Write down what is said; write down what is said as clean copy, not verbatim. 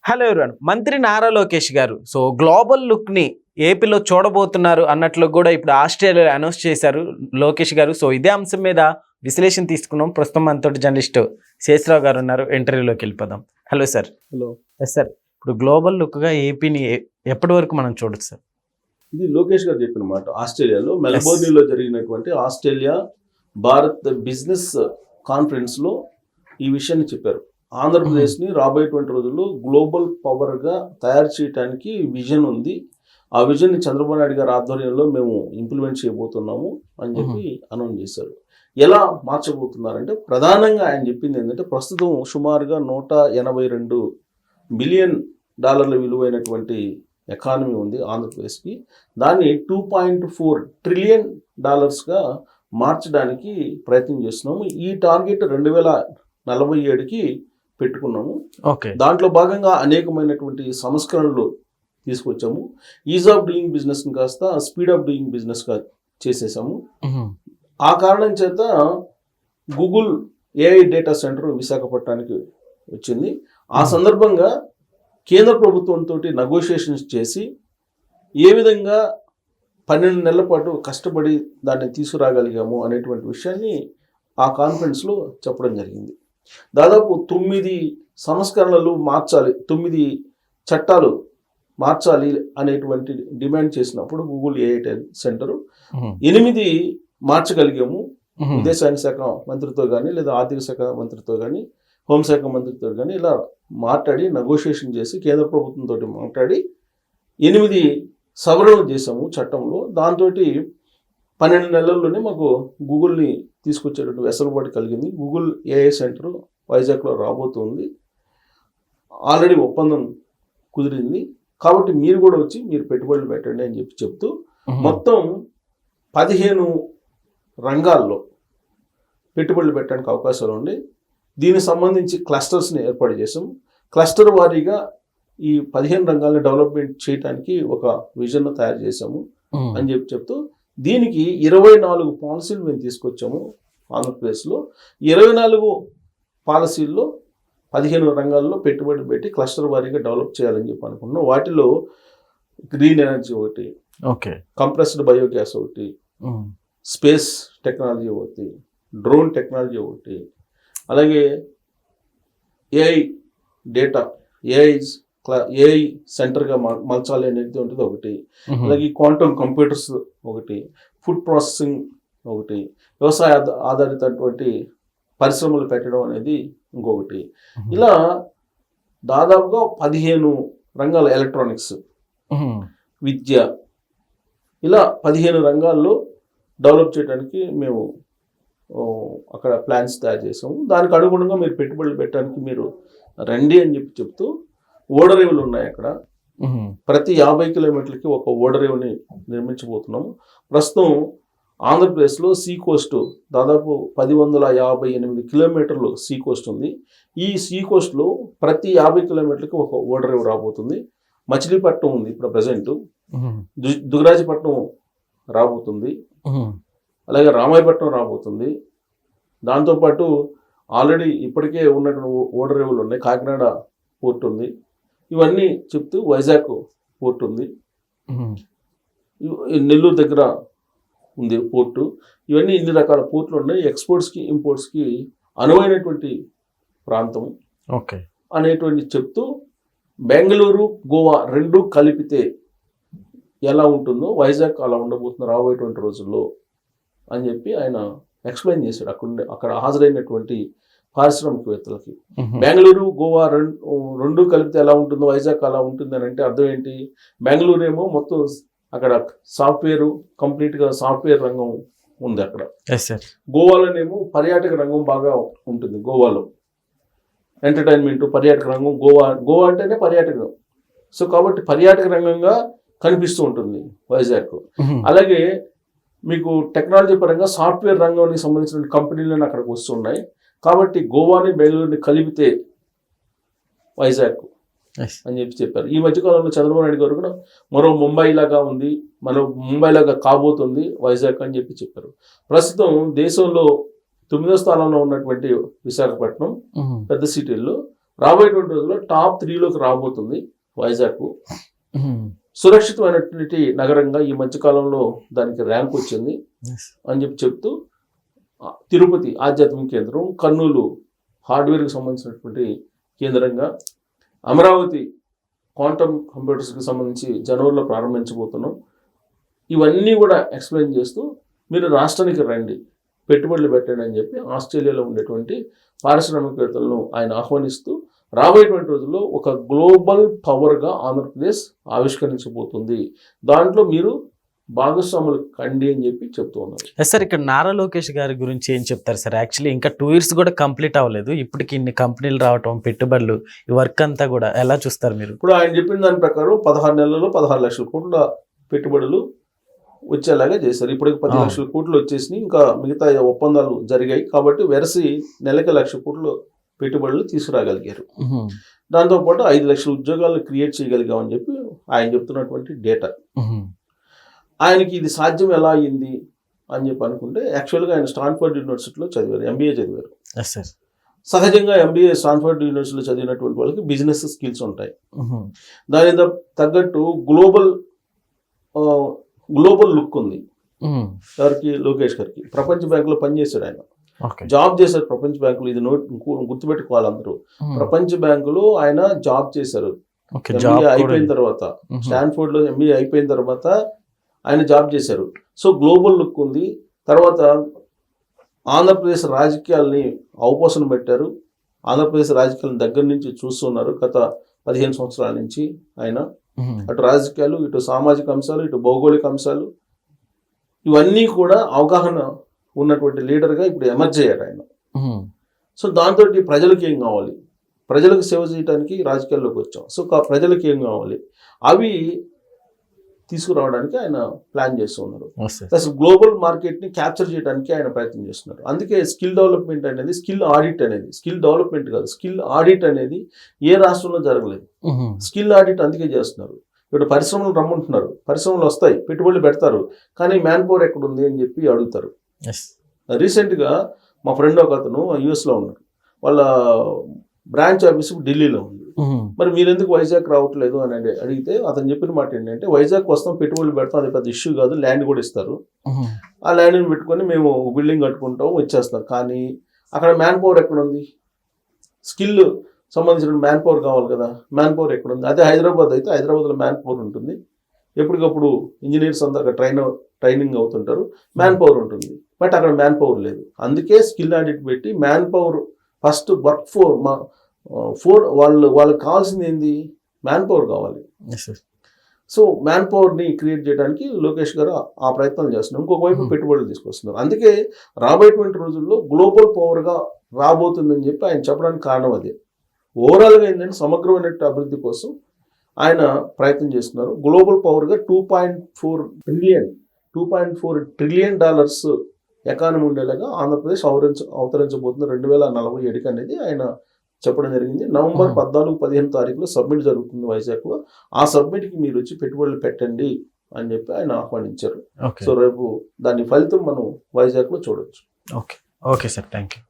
Hello everyone. మంత్రి నారా లోకేష్ గారు global లుక్ని ఏపీలో చూడబోతున్నారు అన్నట్లు కూడా ఇప్పుడు ఆస్ట్రేలియా అనౌన్స్ చేశారు లోకేష్ గారు. ఇదే అంశం మీద విశ్లేషణ తీసుకున్నాం. ప్రస్తుతం మనతో జర్నలిస్ట్ శేషరావు గారు ఉన్నారు. ఇంటర్వ్యూలోకి వెళ్ళిపోదాం. Hello sir. Hello. Yes sir, ఇప్పుడు గ్లోబల్ లుక్గా ఏపీని ఎప్పటి వరకు మనం చూడొచ్చు సార్? ఇది లోకేష్ గారు చెప్పిన మాట. ఆస్ట్రేలియాలో మెల్బోర్న్లో జరిగినటువంటి ఆస్ట్రేలియా భారత్ బిజినెస్ కాన్ఫరెన్స్లో ఈ విషయాన్ని చెప్పారు. ఆంధ్రప్రదేశ్ని రాబోయేటువంటి రోజుల్లో గ్లోబల్ పవర్గా తయారు చేయడానికి విజన్ ఉంది. ఆ విజన్ని చంద్రబాబు నాయుడు గారి ఆధ్వర్యంలో మేము ఇంప్లిమెంట్ చేయబోతున్నాము అని చెప్పి అనౌన్స్ చేశారు. ఎలా మార్చబోతున్నారంటే ప్రధానంగా ఆయన చెప్పింది ఏంటంటే ప్రస్తుతం సుమారుగా $182 బిలియన్ విలువైనటువంటి ఎకానమీ ఉంది ఆంధ్రప్రదేశ్కి. దాన్ని $2.4 ట్రిలియన్ మార్చడానికి ప్రయత్నం చేస్తున్నాము. ఈ టార్గెట్ 2047కి పెట్టుకున్నాము. ఓకే. దాంట్లో భాగంగా అనేకమైనటువంటి సంస్కరణలు తీసుకొచ్చాము. ఈజ్ ఆఫ్ డూయింగ్ బిజినెస్ని కాస్త స్పీడ్ ఆఫ్ డూయింగ్ బిజినెస్గా చేసేసాము. ఆ కారణం చేత గూగుల్ ఏఐ డేటా సెంటర్ విశాఖపట్నానికి వచ్చింది. ఆ సందర్భంగా కేంద్ర ప్రభుత్వంతో నెగోషియేషన్స్ చేసి ఏ విధంగా 12 నెలల పాటు కష్టపడి దాన్ని తీసుకురాగలిగాము అనేటువంటి విషయాన్ని ఆ కాన్ఫరెన్స్లో చెప్పడం జరిగింది. దాదాపు 9 సంస్కరణలు మార్చాలి, 9 చట్టాలు మార్చాలి అనేటువంటి డిమాండ్ చేసినప్పుడు గూగుల్ ఏఐ సెంటరు 8 మార్చగలిగాము. విదేశాంగ శాఖ మంత్రితో కానీ లేదా ఆర్థిక శాఖ మంత్రితో కానీ హోంశాఖ మంత్రితో కానీ ఇలా మాట్లాడి నెగోషియేషన్ చేసి కేంద్ర ప్రభుత్వంతో మాట్లాడి 8 సవరణలు చేసాము చట్టంలో. దాంతో 12 నెలల్లోనే మాకు గూగుల్ని తీసుకొచ్చేటటువంటి వెసులుబాటు కలిగింది. గూగుల్ ఏఐ సెంటర్ వైజాగ్లో రాబోతుంది. ఆల్రెడీ ఒప్పందం కుదిరింది. కాబట్టి మీరు కూడా వచ్చి మీరు పెట్టుబడులు పెట్టండి అని చెప్తూ మొత్తం 15 రంగాల్లో పెట్టుబడులు పెట్టడానికి అవకాశాలు ఉండి దీనికి సంబంధించి క్లస్టర్స్ని ఏర్పాటు చేసాం. క్లస్టర్ వారీగా ఈ 15 రంగాలను డెవలప్మెంట్ చేయడానికి ఒక విజన్ను తయారు చేసాము అని చెప్తూ దీనికి 24 పాలసీలు మేము తీసుకొచ్చాము ఆంధ్రప్రదేశ్లో. 24 పాలసీల్లో 15 రంగాల్లో పెట్టుబడి పెట్టి క్లస్టర్ వారీగా డెవలప్ చేయాలని చెప్పి అనుకున్నాం. వాటిలో గ్రీన్ ఎనర్జీ ఒకటి, ఓకే, కంప్రెస్డ్ బయోగ్యాస్ ఒకటి, స్పేస్ టెక్నాలజీ ఒకటి, డ్రోన్ టెక్నాలజీ ఒకటి, అలాగే ఏఐ డేటా ఏఐ సెంటర్గా మలచాలి అనేది ఉంటుంది ఒకటి, అలాగే క్వాంటమ్ కంప్యూటర్స్ ఒకటి, ఫుడ్ ప్రాసెసింగ్ ఒకటి, వ్యవసాయ ఆధారితటువంటి పరిశ్రమలు పెట్టడం అనేది ఇంకొకటి. ఇలా దాదాపుగా 15 రంగాల ఎలక్ట్రానిక్స్, విద్య, ఇలా 15 రంగాల్లో డెవలప్ చేయడానికి మేము అక్కడ ప్లాన్స్ తయారు చేసాము. దానికి అనుగుణంగా మీరు పెట్టుబడులు పెట్టడానికి మీరు రండి అని చెప్తూ ఓడరేవులు ఉన్నాయి అక్కడ. ప్రతి 50 కిలోమీటర్లకి ఒక ఓడరేవుని నిర్మించబోతున్నాము. ప్రస్తుతం ఆంధ్రప్రదేశ్లో సీ కోస్ట్ దాదాపు 1058 కిలోమీటర్లు సీ కోస్ట్ ఉంది. ఈ సీ కోస్ట్లో ప్రతి 50 కిలోమీటర్లకి ఒక ఓడరేవు రాబోతుంది. మచిలీపట్నం ఉంది ఇప్పుడు ప్రజెంట్, దుగరాజపట్నం రాబోతుంది, అలాగే రామాయపట్నం రాబోతుంది. దాంతోపాటు ఆల్రెడీ ఇప్పటికే ఉన్నటువంటి ఓడరేవులు ఉన్నాయి. కాకినాడ పోర్ట్ ఉంది. ఇవన్నీ చెప్తూ వైజాగ్ పోర్ట్ ఉంది, నెల్లూరు దగ్గర ఉంది పోర్టు. ఇవన్నీ ఇన్ని రకాల పోర్టులు ఉన్నాయి. ఎక్స్పోర్ట్స్కి ఇంపోర్ట్స్కి అనువైనటువంటి ప్రాంతం ఓకే అనేటువంటి చెప్తూ బెంగళూరు గోవా 2 కలిపితే ఎలా ఉంటుందో వైజాగ్ అలా ఉండబోతుంది రాబోయేటువంటి రోజుల్లో అని చెప్పి ఆయన ఎక్స్ప్లెయిన్ చేశాడు అక్కడ హాజరైనటువంటి పారిశ్రామికవేత్తలకి. బెంగళూరు గోవా 2 కలిపితే ఎలా ఉంటుందో వైజాగ్ అలా ఉంటుంది అని అంటే అర్థం ఏంటి? బెంగళూరు ఏమో మొత్తం అక్కడ సాఫ్ట్వేర్, కంప్లీట్గా సాఫ్ట్వేర్ రంగం ఉంది అక్కడ. గోవాలోనేమో పర్యాటక రంగం బాగా ఉంటుంది. గోవాలో ఎంటర్టైన్మెంట్, పర్యాటక రంగం. గోవా అంటేనే పర్యాటకం. కాబట్టి పర్యాటక రంగంగా కనిపిస్తూ ఉంటుంది వైజాగ్. అలాగే మీకు టెక్నాలజీ పరంగా సాఫ్ట్వేర్ రంగానికి సంబంధించిన కంపెనీలను అక్కడికి వస్తున్నాయి. కాబట్టి గోవాని బెంగళూరుని కలిపితే వైజాగ్ అని చెప్పారు. ఈ మధ్యకాలంలో చంద్రబాబు నాయుడు గారు కూడా మరో ముంబై లాగా ఉంది, ముంబై లాగా కాబోతుంది వైజాగ్ అని చెప్పారు. ప్రస్తుతం దేశంలో 9వ స్థానంలో ఉన్నటువంటి విశాఖపట్నం పెద్ద సిటీల్లో రాబోయేటువంటి రోజుల్లో టాప్ 3లోకి రాబోతుంది వైజాగ్. సురక్షితమైనటువంటి నగరంగా ఈ మధ్యకాలంలో దానికి ర్యాంక్ వచ్చింది అని చెప్తూ తిరుపతి ఆధ్యాత్మిక కేంద్రం, కర్నూలు హార్డ్వేర్కి సంబంధించినటువంటి కేంద్రంగా, అమరావతి క్వాంటమ్ కంప్యూటర్స్కి సంబంధించి జనవరిలో ప్రారంభించబోతున్నాం. ఇవన్నీ కూడా ఎక్స్ప్లెయిన్ చేస్తూ మీరు రాష్ట్రానికి రండి, పెట్టుబడులు పెట్టండి అని చెప్పి ఆస్ట్రేలియాలో ఉండేటువంటి పారిశ్రామికవేత్తలను ఆయన ఆహ్వానిస్తూ రాబోయేటువంటి రోజుల్లో ఒక గ్లోబల్ పవర్గా ఆంధ్రప్రదేశ్ ఆవిష్కరించబోతుంది, దాంట్లో మీరు భాగస్వాములు కండి అని చెప్పి చెప్తూ ఉన్నారు. సార్ ఇక్కడ నారా లోకేష్ గారి గురించి ఏం చెప్తారు సార్? యాక్చువల్లీ ఇంకా 2 years కూడా కంప్లీట్ అవ్వలేదు, ఇప్పటికి ఇన్ని కంపెనీలు రావటం, పెట్టుబడులు, ఈ వర్క్ అంతా కూడా ఎలా చూస్తారు మీరు? ఇప్పుడు ఆయన చెప్పిన దాని ప్రకారం 16 నెలల్లో 16 లక్షల కోట్ల పెట్టుబడులు వచ్చేలాగా చేశారు. ఇప్పటికి 10 లక్షల కోట్లు వచ్చేసి ఇంకా మిగతా ఒప్పందాలు జరిగాయి కాబట్టి వెరసి నెలకి 1 లక్ష కోట్లు పెట్టుబడులు తీసుకురాగలిగారు. దాంతోపాటు 5 లక్షల ఉద్యోగాలను క్రియేట్ చేయగలిగామని చెప్పి ఆయన చెప్తున్నటువంటి డేటా. ఆయనకి ఇది సాధ్యం ఎలా అయ్యింది అని చెప్పి అనుకుంటే, యాక్చువల్గా ఆయన స్టాన్ఫోర్డ్ యూనివర్సిటీలో చదివారు, ఎంబీఏ చదివారు. సహజంగా ఎంబీఏ స్టాన్ఫోర్డ్ యూనివర్సిటీలో చదివినటువంటి వాళ్ళకి బిజినెస్ స్కిల్స్ ఉంటాయి. దాని తగ్గట్టు గ్లోబల్ లుక్ ఉంది ఎవరికి, లోకేష్ గారికి. ప్రపంచ బ్యాంకులో పనిచేశాడు ఆయన, జాబ్ చేశారు ప్రపంచ బ్యాంకులో. ఇది గుర్తుపెట్టుకోవాలి అందరూ. ప్రపంచ బ్యాంకులో ఆయన జాబ్ చేశారు. ఎంబీఏ అయిపోయిన తర్వాత, స్టాన్ఫోర్డ్ లో ఎంబీఏ అయిపోయిన తర్వాత ఆయన జాబ్ చేశారు. సో గ్లోబల్ లుక్ ఉంది. తర్వాత ఆంధ్రప్రదేశ్ రాజకీయాల్ని అవపోసన పెట్టారు. ఆంధ్రప్రదేశ్ రాజకీయాలను దగ్గర నుంచి చూస్తున్నారు గత 15 సంవత్సరాల నుంచి ఆయన. అటు రాజకీయాలు, ఇటు సామాజిక అంశాలు, ఇటు భౌగోళిక అంశాలు, ఇవన్నీ కూడా అవగాహన ఉన్నటువంటి లీడర్గా ఇప్పుడు ఎమర్జ్ అయ్యారు ఆయన. సో దాంతో ప్రజలకు ఏం కావాలి, ప్రజలకు సేవ చేయడానికి రాజకీయాల్లోకి వచ్చాం. సో ప్రజలకు ఏం కావాలి అవి తీసుకురావడానికి ఆయన ప్లాన్ చేస్తూ ఉన్నారు. ప్లస్ గ్లోబల్ మార్కెట్ని క్యాప్చర్ చేయడానికి ఆయన ప్రయత్నం చేస్తున్నారు. అందుకే స్కిల్ డెవలప్మెంట్ అనేది, స్కిల్ ఆడిట్ అనేది, స్కిల్ డెవలప్మెంట్ కాదు, స్కిల్ ఆడిట్ అనేది ఏ రాష్ట్రంలో జరగలేదు. స్కిల్ ఆడిట్ అందుకే చేస్తున్నారు. ఇప్పుడు పరిశ్రమలు రమ్మంటున్నారు, పరిశ్రమలు వస్తాయి, పెట్టుబడులు పెడతారు, కానీ మ్యాన్ పవర్ ఎక్కడ ఉంది అని చెప్పి అడుగుతారు. రీసెంట్గా మా ఫ్రెండ్ ఒక అతను యూఎస్లో ఉన్నారు, వాళ్ళ బ్రాంచ్ ఆఫీస్ ఢిల్లీలో ఉంది. మరి మీరు ఎందుకు వైజాగ్ రావట్లేదు అని అడిగితే అతను చెప్పిన మాట ఏంటంటే, వైజాగ్ వస్తాం, పెట్టుబడులు పెడతాం, అది పెద్ద ఇష్యూ కాదు, ల్యాండ్ కూడా ఇస్తారు, ఆ ల్యాండ్ని పెట్టుకొని మేము బిల్డింగ్ కట్టుకుంటాం, వచ్చేస్తాం. కానీ అక్కడ మ్యాన్ పవర్ ఎక్కడ ఉంది? స్కిల్ సంబంధించిన మ్యాన్ పవర్ కావాలి కదా, మ్యాన్ పవర్ ఎక్కడ ఉంది? అదే హైదరాబాద్ అయితే హైదరాబాద్లో మ్యాన్ పవర్ ఉంటుంది, ఎప్పటికప్పుడు ఇంజనీర్స్ అంతా అక్కడ ట్రైనింగ్ అవుతుంటారు, మ్యాన్ పవర్ ఉంటుంది. బట్ అక్కడ మ్యాన్ పవర్ లేదు. అందుకే స్కిల్ ఆడిట్ పెట్టి మ్యాన్ పవర్ ఫస్ట్ వర్క్ వాళ్ళకి కావాల్సింది ఏంది? మ్యాన్ పవర్ కావాలి. సో మ్యాన్ పవర్ని క్రియేట్ చేయడానికి లోకేష్ గారు ఆ ప్రయత్నాలు చేస్తున్నారు. ఇంకొక వైపు పెట్టుబడులు తీసుకొస్తున్నారు. అందుకే రాబోయేటువంటి రోజుల్లో గ్లోబల్ పవర్గా రాబోతుందని చెప్పి ఆయన చెప్పడానికి కారణం అదే. ఓవరాల్గా ఏంటంటే సమగ్రమైన అభివృద్ధి కోసం ఆయన ప్రయత్నం చేస్తున్నారు. గ్లోబల్ పవర్గా $2.4 ట్రిలియన్ ఎకానమీ ఉండేలాగా ఆంధ్రప్రదేశ్ అవతరించబోతుంది 2047 అనేది ఆయన చెప్పడం జరిగింది. నవంబర్ 14-15 తారీఖులో సబ్మిట్ జరుగుతుంది వైజాగ్లో. ఆ సబ్మిట్కి మీరు వచ్చి పెట్టుబడులు పెట్టండి అని చెప్పి ఆయన ఆహ్వానించారు. సో రేపు దాని ఫలితం మనం వైజాగ్లో చూడొచ్చు. Okay sir, thank you.